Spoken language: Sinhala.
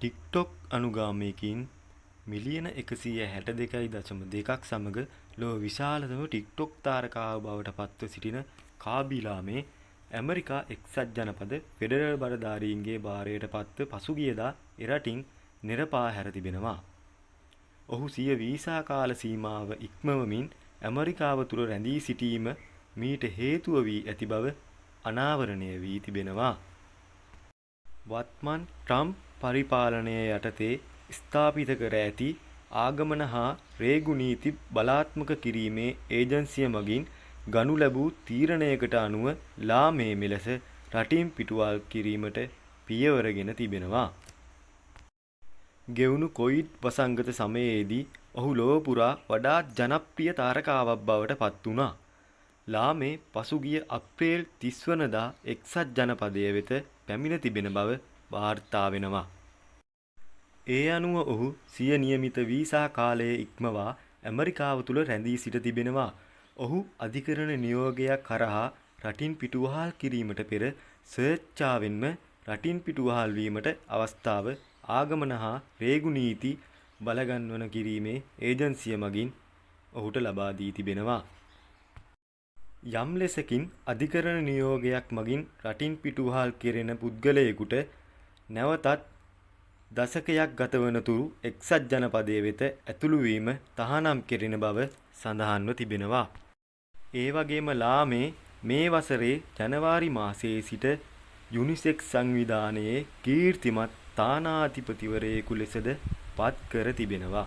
ටික්ටොක් අනුගාමීකින් මිලියන 162.2ක් සමග ලොව විශාලතම ටික්ටොක් තාරකාව බවට පත්ව සිටින කාබිලාමේ ඇමරිකා එක්සත් ජනපද ෆෙඩරල් බලධාරීන්ගේ භාරයට පත්ව පසුගියදා එරටින් නිරපා හැර තිබෙනවා. ඔහු සිය වීසා කාල සීමාව ඉක්මවමින් ඇමරිකාව තුළ රැඳී සිටීම මීට හේතුව වී ඇති බව අනාවරණය වී තිබෙනවා. වත්මන් ට්‍රම්ප් පරිපාලනය යටතේ ස්ථාපිත කර ඇති ආගමන හා රේගු නීති බලාත්මක කිරීමේ ඒජන්සිය මගින් ගනු ලැබූ තීරණයකට අනුව ලාමේ මෙලෙස රටින් පිටුවහල් කිරීමට පියවරගෙන තිබෙනවා. ගෙවුණු කොවිඩ් වසංගත සමයේදී ඔහු ලොව පුරා වඩාත් ජනප්‍රිය තාරකාවක් බවට පත් වුණා. ලාමේ පසුගිය අප්‍රේල් 30 වනදා එක්සත් ජනපදය වෙත පැමිණ තිබෙන බව වාර්තා වෙනවා. ඒ අනුව ඔහු සිය නියමිත වීසා කාලය ඉක්මවා ඇමරිකාව තුළ රැඳී සිට තිබෙනවා. ඔහු අධිකරණ නියෝගයක් කරහා රටින් පිටුවහල් කිරීමට පෙර ස්වේච්ඡාවෙන්ම රටින් පිටුවහල් වීමට අවස්ථාව ආගමන හා රේගු නීති බලගන්වන කිරීමේ ඒජන්සිය මගින් ඔහුට ලබා දී තිබෙනවා. යම් ලෙසකින් අධිකරණ නියෝගයක් මගින් රටින් පිටුවහල් කෙරෙන පුද්ගලයෙකුට නැවතත් දශකයක් ගතවන තුරු එක්සත් ජනපදය වෙත ඇතුළු වීම තහනම් කෙරෙන බව සඳහන්ව තිබෙනවා. ඒ වගේම ලාමේ මේ වසරේ ජනවාරි මාසයේ සිට යුනිසෙක්ස් සංවිධානයේ කීර්තිමත් තානාධිපතිවරයෙකු ලෙසද පත් කර තිබෙනවා.